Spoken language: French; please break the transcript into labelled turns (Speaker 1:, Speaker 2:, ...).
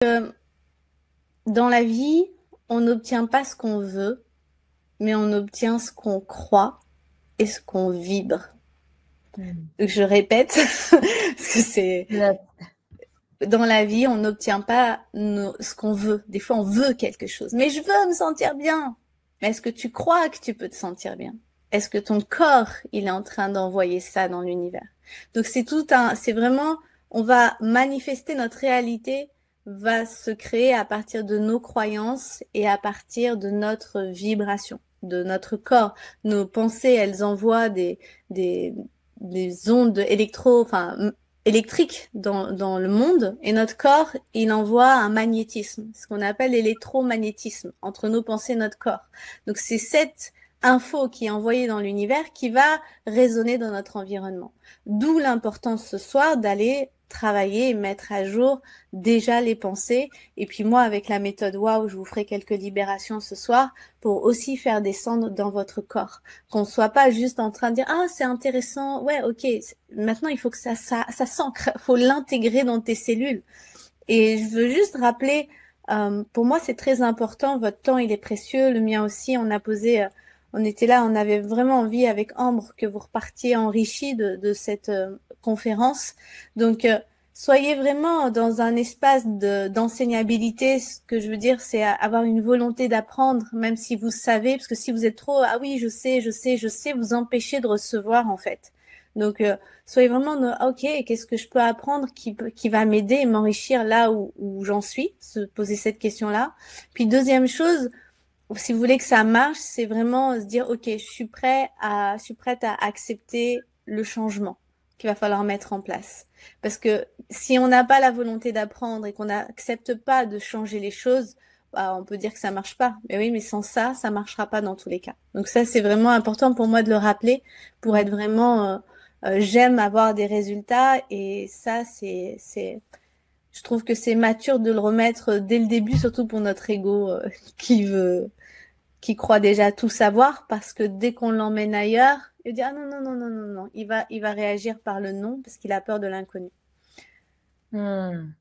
Speaker 1: Dans la vie, on n'obtient pas ce qu'on veut, mais on obtient ce qu'on croit et ce qu'on vibre.
Speaker 2: Mm.
Speaker 1: Donc, je répète, parce que c'est
Speaker 2: Ouais.
Speaker 1: dans la vie, on n'obtient pas ce qu'on veut. Des fois, on veut quelque chose, mais je veux me sentir bien. Mais est-ce que tu crois que tu peux te sentir bien? Est-ce que ton corps, il est en train d'envoyer ça dans l'univers? Donc, c'est vraiment, on va manifester notre réalité, va se créer à partir de nos croyances et à partir de notre vibration, de notre corps. Nos pensées, elles envoient des, des ondes électriques dans le monde et notre corps, il envoie un magnétisme, ce qu'on appelle l'électromagnétisme entre nos pensées et notre corps. Donc c'est cette info qui est envoyée dans l'univers qui va résonner dans notre environnement. D'où l'importance ce soir d'aller travailler et mettre à jour déjà les pensées. Et puis moi, avec la méthode WOW, je vous ferai quelques libérations ce soir pour aussi faire descendre dans votre corps. Qu'on soit pas juste en train de dire ah c'est intéressant, ouais ok. Maintenant il faut que ça s'ancre, faut l'intégrer dans tes cellules. Et je veux juste rappeler, pour moi c'est très important. Votre temps il est précieux, le mien aussi. On était là, on avait vraiment envie avec Ambre que vous repartiez enrichis de cette conférence. Donc soyez vraiment dans un espace d'enseignabilité. Ce que je veux dire, c'est avoir une volonté d'apprendre, même si vous savez, parce que si vous êtes trop, ah oui, je sais, vous empêchez de recevoir en fait. Donc, soyez vraiment, ok, qu'est-ce que je peux apprendre qui va m'aider et m'enrichir là où j'en suis, se poser cette question-là. Puis deuxième chose, si vous voulez que ça marche, c'est vraiment se dire, ok, je suis prête à accepter le changement qu'il va falloir mettre en place. Parce que si on n'a pas la volonté d'apprendre et qu'on n'accepte pas de changer les choses, bah, on peut dire que ça marche pas. Mais oui, mais sans ça, ça marchera pas dans tous les cas. Donc ça, c'est vraiment important pour moi de le rappeler pour être vraiment, j'aime avoir des résultats et ça, je trouve que c'est mature de le remettre dès le début, surtout pour notre ego qui veut, qui croit déjà tout savoir, parce que dès qu'on l'emmène ailleurs, il dit ah non non non non non non, il va réagir par le non parce qu'il a peur de l'inconnu.
Speaker 2: Mm.